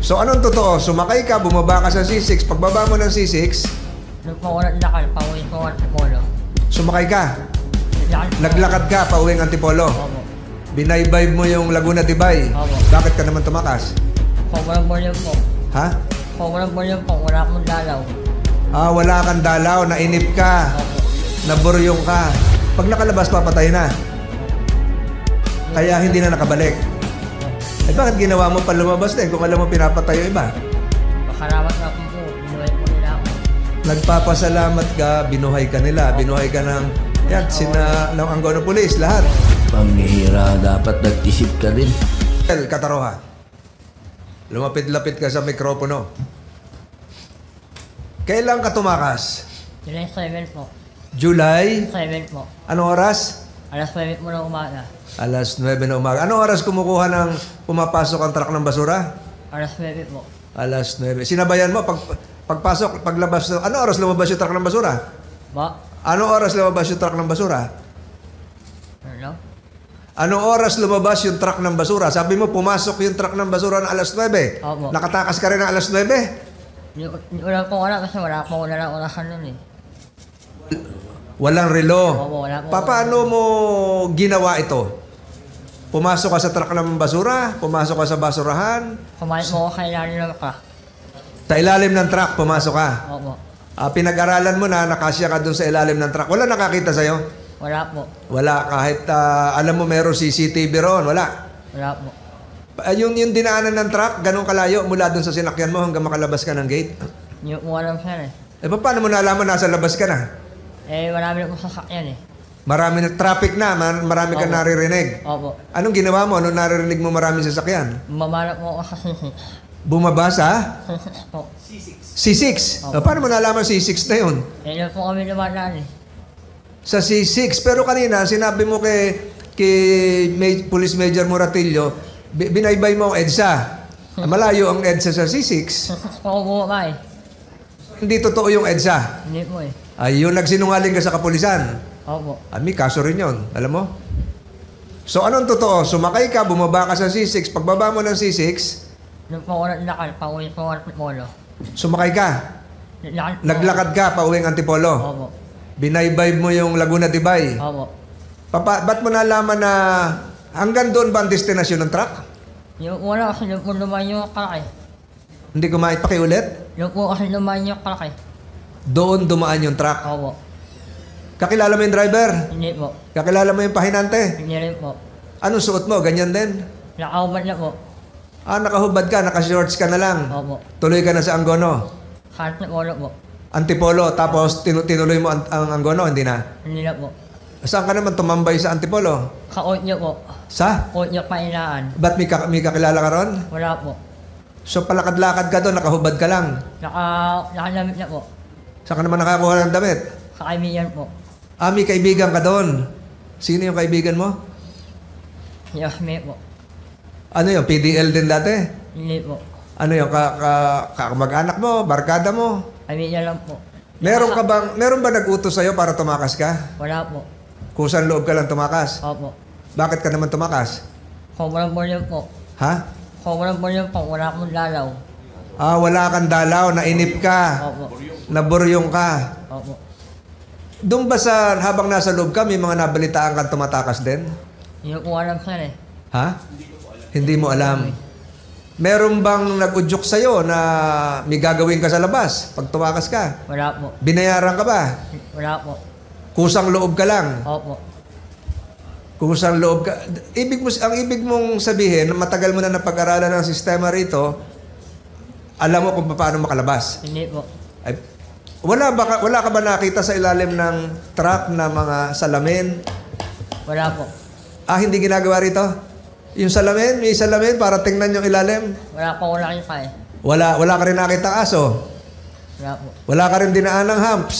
So anong totoo? Sumakay ka, bumaba ka sa C6. Pagbaba mo ng C6, Nung po ako naglakad, pauwi po ako ng Tipolo. sumakay ka. Naglakad ka, pauwing Antipolo. Opo. Binaybayb mo yung Laguna Tibay. Opo. Bakit ka naman tumakas? Sobrang volume po. Ha? Sobrang volume po. Wala akong dalaw. Ah, wala kang dalaw, nainip ka, Opo. naburyong ka. Pag nakalabas, papatay na. Kaya hindi na nakabalik. Eh bakit ginawa mo pa lumabas din kung alam mo pinapatay yung iba? Makaramat na po po. Binuhay po nila ako. Nagpapasalamat ka, binuhay ka nila, binuhay ka ng ng Angono Police, lahat. Pamihira, dapat nag-isip ka din. Kataroha, lumapit-lapit ka sa mikropono. Kailan ka tumakas? July 7 po. July? 7 po. Anong oras? Alas 9 po ng umaga. Alas 9 na umaga. Anong oras kumukuha ng pumapasok ang truck ng basura? Alas 9 po. Alas 9. Sinabayan mo, pagpasok, paglabas, anong oras lumabas yung truck ng basura? Ba? Anong oras lumabas yung truck ng basura? Ano? Anong oras lumabas yung truck ng basura? Sabi mo, pumasok yung truck ng basura ng alas 9. Opo. Nakatakas ka rin ng alas 9? Hindi ko lang po alam kasi wala po nalang orasan nun eh. Walang relo. Opo, wala po. Paano mo ginawa ito? Pumasok ka sa truck ng basura? Pumasok ka sa basurahan? Kumain mo ako kay Lani ng ka. Sa ilalim ng truck, pumasok ka? Opo. Pinag-aralan mo na, nakasya ka dun sa ilalim ng truck. Wala nakakita sa'yo? Wala po. Wala. Kahit alam mo meron CCTV roon, wala. Wala po. Yung dinaanan ng truck, ganun kalayo mula dun sa sinakyan mo hanggang makalabas ka ng gate. Hindi ko alam sir eh. Paano mo nalaman nasa labas ka na? Marami na po sasakyan eh. Marami na traffic na, marami ka Opo. naririnig. Opo. Anong ginawa mo nung naririnig mo maraming sasakyan? Bumaba po ako sa C6. Bumaba sa C6 po. C6. Opo. Paano mo nalaman C6 na yun? Yun po kami lumadaan eh. Sa C6. Pero kanina, sinabi mo kay Police Major Moratillo, binaybay mo ang EDSA. Malayo ang EDSA sa C6. C6 po ako bumaba eh. Hindi totoo yung EDSA. Hindi po eh. Ay, yung nagsinungaling ka sa kapulisan. Opo. May kaso rin yun. Alam mo? So, anong totoo? Sumakay ka, bumaba ka sa C6. Pagbaba mo ng C6, Nung po ako naglakad, pauwi po ako ng Tipolo. sumakay ka. Naglakad ka, pauwing Antipolo. Opo. Binaybayb mo yung Laguna Tibay. Opo. Ba't mo nalaman na hanggang doon ba ang destinasyon ng truck? Yung una kasi yung po lumayo yung kalaki. Hindi ko maipakiulit? Yung po kasi lumayo yung kalaki. Doon dumaan yung truck. Opo. Kakilala mo yung driver? Hindi po. Kakilala mo yung pahinante? Hindi rin po. Anong suot mo? Ganyan din? Nakaubad na po. Nakahubad ka, nakashorts ka na lang. Opo. Tuloy ka na sa Angono. Kahit na polo po. Antipolo, tapos tinuloy mo ang Angono, hindi na? Hindi na po. Saan ka naman tumambay sa Antipolo? Ka-out niyo po. Sa? Out niyo painaan. Ba't may kakilala ka ron? Wala po. So palakad-lakad ka doon, nakahubad ka lang. Nakalamit na po. Saan ka naman nakakuha ng damit? Sa kaibigan po. May kaibigan ka doon. Sino yung kaibigan mo? Si Osme po. Ano yung PDL din dati? Hindi po. Ano yung mag-anak mo, barkada mo? Kaibigan lang po. Meron ba nag-utos sa'yo para tumakas ka? Wala po. Kusang loob ka lang tumakas? Opo. Bakit ka naman tumakas? Sobrang volume po. Ha? Sobrang volume po. Wala akong dalaw. Wala kang dalaw, nainip ka, Opo. naburyong ka. Opo. Doon ba habang nasa loob ka, may mga nabalitaan kang tumatakas din? Hindi ko alam sir eh. Ha? Hindi mo alam. Meron bang nag-udyok sa'yo na may gagawin ka sa labas pag tumakas ka? Wala po. Binayaran ka ba? Wala po. Kusang loob ka lang? Opo. Kusang loob ka. Ang ibig mong sabihin, matagal mo na napag-aralan ng sistema rito, alam mo kung paano makalabas. Hindi po. Ay, wala ka ba nakita sa ilalim ng truck na mga salamin? Wala po. Hindi ginagawa rito? Yung salamin, may salamin para tingnan yung ilalim? Wala po wala kita eh. Wala ka rin nakita aso? Wala po. Wala ka rin dinaan ng humps?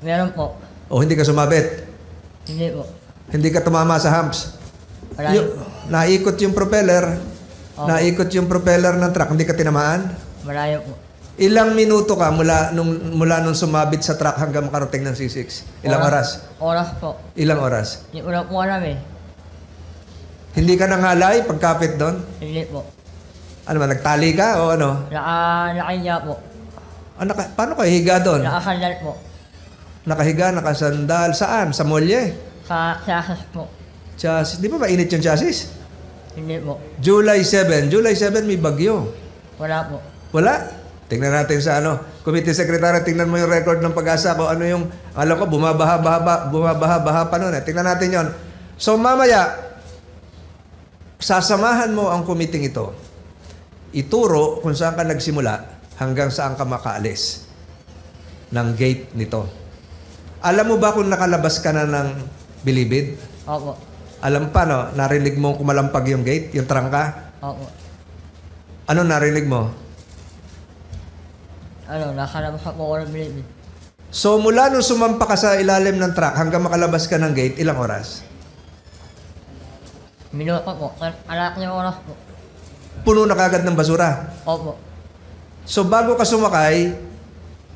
Meron po. O hindi ka sumabit? Hindi po. Hindi ka tumama sa humps? Wala Naikot yung propeller. Opo. Naikot yung propeller ng truck. Hindi ka tinamaan? Malayo po. Ilang minuto ka mula nung sumabit sa truck hanggang makarating ng C6? Ilang oras? Oras po. Ilang oras? Hindi ko na po alam eh. Hindi ka nangalay pagkapit doon? Hindi po. Ano ba, nagtali ka o ano? Nakahiya po. Paano kayo higa doon? Nakasandal po. Nakahiga, nakasandal. Saan? Sa molye? Sa chassis po. Chassis. Di ba mainit yung chassis? Hindi po. July 7. July 7 may bagyo. Wala po. Wala? Tingnan natin sa Committee Secretary, tingnan mo yung record ng Pag-asa ko ano yung, alam ko, bumabaha pa noon. Tingnan natin yon. So mamaya, sasamahan mo ang committee ito. Ituro kung saan ka nagsimula hanggang saan ka makaalis ng gate nito. Alam mo ba kung nakalabas ka na ng Bilibid? Opo. Alam pa, no? Narinig mo kumalampag yung gate, yung trangka? Opo. Ano narinig mo? Nakalabas ako ko ng Bilibid. So mula nung sumampa ka sa ilalim ng truck hanggang makalabas ka ng gate, ilang oras? Minuto po. Anak niyo oras po. Puno na kagad ng basura. Opo. So bago ka sumakay,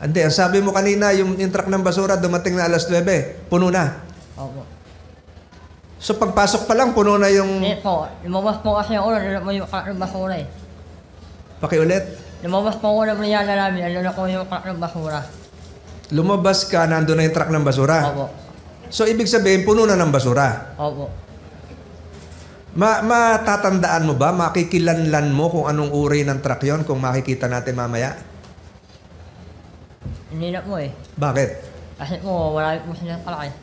ang sabi mo kanina, yung truck ng basura dumating na alas 9, puno na. Opo. So pagpasok pa lang, puno na yung... Hindi po. Lumabas po kasi ako na mo yung truck ng basura eh. Pakiulit. Lumabas po ako na briyada namin. Ano na ko yung truck ng basura. Lumabas ka, nandun na yung truck ng basura. Opo. So ibig sabihin, puno na ng basura. Opo. Matatandaan mo ba, makikilanlan mo kung anong uri ng truck yon kung makikita natin mamaya? Hindi na po eh. Bakit? Kasi po, marami po silang kalaki.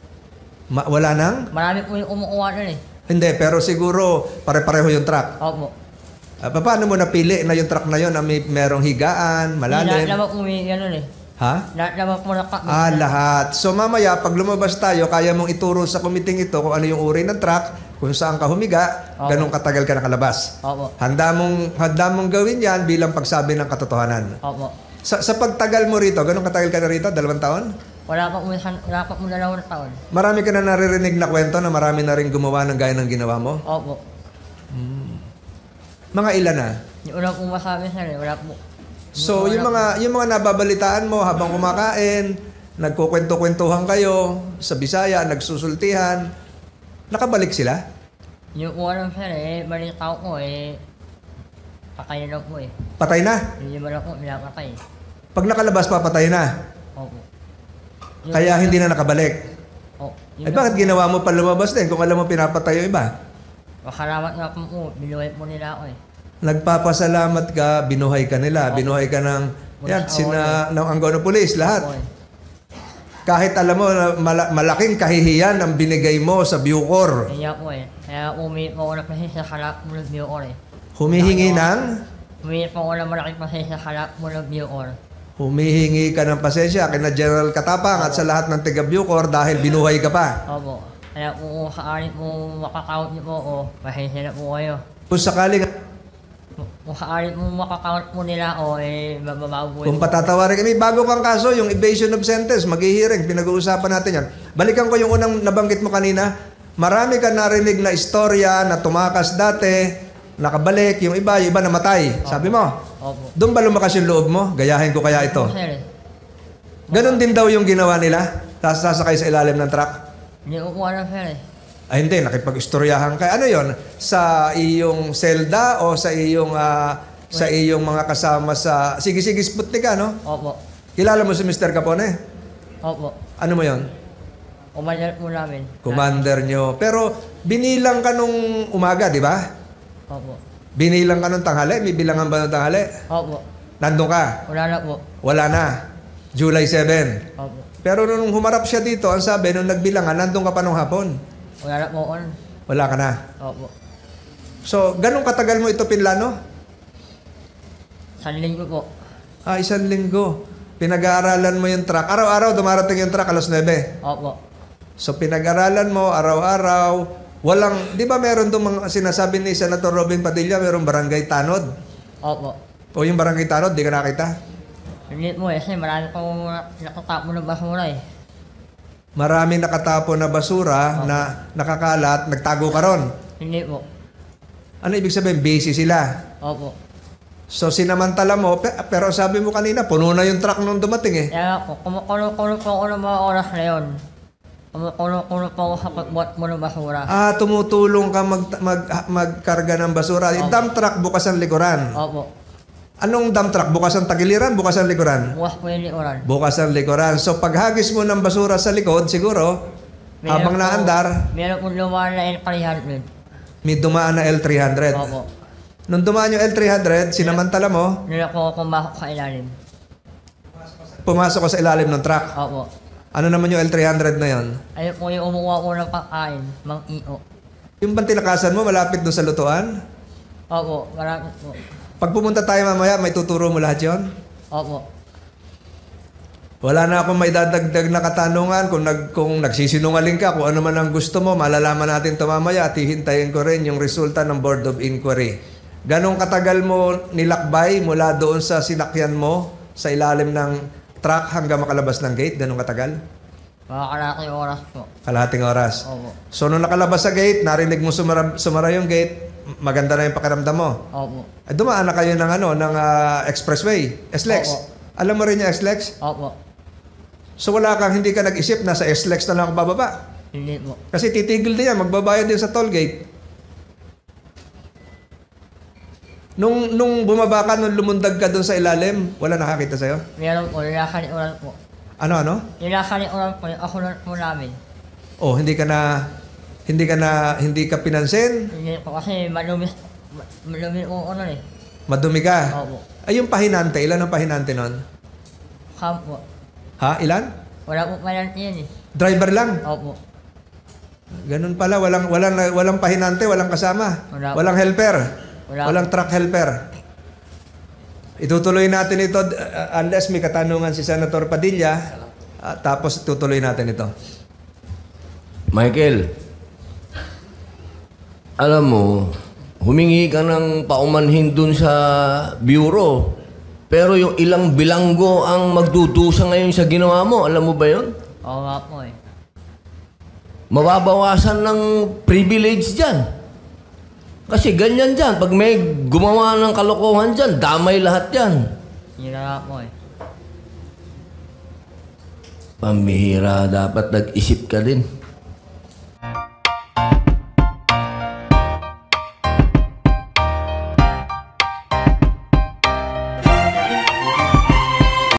Wala nang? Marami po yung umukuha nun eh. Hindi, pero siguro pare-pareho yung truck. Opo. Paano mo napili na yung truck na yon na merong higaan, malalim? Lahat naman po may ganun eh. Ha? Lahat naman po nakak. Lahat. So mamaya, pag lumabas tayo, kaya mong ituro sa committee ito kung ano yung uri ng truck, kung saan ka humiga, Opo. ganun katagal ka nakalabas. Opo. Handa mong gawin yan bilang pagsabi ng katotohanan. Opo. Sa pagtagal mo rito, ganun katagal ka na rito? 2 taon? Wala pa po 2 taon. Marami ka na naririnig na kwento na marami na rin gumawa ng gaya ng ginawa mo? Opo. Mga ilan na? Yung una po masabi sa wala po. So, yung mga nababalitaan mo habang kumakain, nagkukwento-kwentuhan kayo sa Bisaya, nagsusultihan, nakabalik sila? Yung una sir balita ko patay na po eh. Patay na? Hindi ba na po pinapatay. Pag nakalabas, papatay na. Opo. Kaya hindi na nakabalik. Oh, Bakit ginawa mo pa lumabas din kung alam mo pinapatay yung iba? Makalamat nga po binuhay po nila ako eh. Nagpapasalamat ka, binuhay ka nila, binuhay ka ng ng Angono Police, lahat. Kahit alam mo na malaking kahihiyan ang binigay mo sa Bucor. Kaya po eh. Kaya umiit po ako na kasi sa kalap mo ng Bucor eh. Humihingi ng? Umiit po ako na malaking kasi sa kalap mo ng Bucor. Humihingi ka ng pasensya kina General Katapang at sa lahat ng taga Bucor dahil binuhay ka pa. Opo. Kaya po kung po makakount niyo po ako, pasensya na po kayo. Kung sakaling Kung sakali po makakount po nila ako, mababago po. kung patatawarin kami, bago kang kaso, yung evasion of sentence, maghihiring, pinag-uusapan natin yan. Balikan ko yung unang nabanggit mo kanina, marami ka narinig na istorya na tumakas dati, nakabalik, yung iba namatay. Sabi mo, Opo. doon ba lumakas yung loob mo? Gayahin ko kaya ito. Sir, Ganon din daw yung ginawa nila, sasakay sa ilalim ng truck. hindi ko po alam sir Ay hindi, nakipag-istoryahan ka. Ano yon? Sa iyong selda o sa iyong mga kasama sa... Sige, Sputnik ka, no? Opo. Kilala mo si Mr. Capone? Opo. Ano mo yon? Umalyal po namin. Commander nyo. Pero binilang ka nung umaga, di ba? Opo. Binilang ka nung tanghali? May bilangan ba nung tanghali? Opo. Nandun ka? Wala na po. Wala na. July 7. Opo. Pero nung humarap siya dito, ang sabi, nung nagbilangan, nandun ka pa nung hapon. Wala na po on. Wala ka na. Opo. So, ganun katagal mo ito pinlano? 1 linggo po. 1 linggo. Pinag-aaralan mo yung truck. Araw-araw dumarating yung truck alas 9. Opo. So, pinag-aralan mo araw-araw. Walang, di ba meron doon mga sinasabi ni Senator Robin Padilla, merong barangay tanod? Opo. O yung barangay tanod, di ka nakita? Hindi po kasi marami pong nakatapon ng basura eh. Maraming nakatapon na basura na nakakalat, nagtago ka ron. Hindi po. Ano ibig sabihin? Busy sila. Opo. So, sinamantala mo, pero sabi mo kanina, puno na yung truck nung dumating eh. Kaya po, kumukulong po ako ng mga oras na yun. Kumukulong po ako sa pagbuhat mo ng basura. Tumutulong ka magkarga ng basura. Yung dump truck bukas ang likuran. Opo. Anong dump truck? Bukas ang tagiliran, bukas ang likuran? Bukas po yung likuran. Bukas ang likuran. So paghagis mo ng basura sa likod, siguro, habang naandar, Meron po lumaan na L300. may dumaan na L300. Opo. Nung dumaan yung L300, sinamantala mo, Nila po ako pumasok sa ilalim. pumasok ka sa ilalim ng truck. Opo. Ano naman yung L300 na yon? Ayun po yung umuha ko ng pagkain, mang iyo. Yung bang tinakasan mo, malapit doon sa lutuan? Opo, marami po. Pag pumunta tayo mamaya, may tuturo mo lahat yon? Opo. Wala na akong may dadagdag na katanungan. Kung nagsisinungaling ka, kung ano man ang gusto mo, malalaman natin ito mamaya at hihintayin ko rin yung resulta ng Board of Inquiry. Ganong katagal mo nilakbay mula doon sa sinakyan mo sa ilalim ng truck hanggang makalabas ng gate? Ganong katagal? Mga kalaking oras po. Kalahating oras. Opo. So nung nakalabas sa gate, narinig mo sumara yung gate, maganda na yung pakiramdam mo. Opo. Dumaan na kayo ng expressway, SLEX. Opo. Alam mo rin yung SLEX? Opo. So hindi ka nag-isip na sa SLEX na lang ako bababa. Hindi po. Kasi titigil din yan, magbabayad din sa toll gate. Nung bumaba ka, nung lumundag ka doon sa ilalim, wala nakakita sa'yo? Meron po, nilakaniuran po. Ano? Nilakaniuran po, yung ako na po namin. Oh, hindi ka pinansin? Hindi po kasi malumi po ano eh. Madumi ka? Opo. Ay, yung pahinante, ilan ang pahinante nun? Camp po. Ha? Ilan? Wala po malanti yan eh. Driver lang? Opo. Ganun pala, walang pahinante, walang kasama. Wala. Walang helper. Wala. Walang truck helper. Itutuloy natin ito unless may katanungan si Senator Padilla. Tapos tutuloy natin ito. Michael, alam mo, humingi ka ng paumanhin dun sa bureau. Pero yung ilang bilanggo ang magdudusa ngayon sa ginawa mo. Alam mo ba yun? Oo nga po eh. Mababawasan ng privilege dyan. Kasi ganyan dyan. Pag may gumawa ng kalokohan dyan, damay lahat yan. Yun na nga po eh. Pambihira, dapat nag-isip ka din.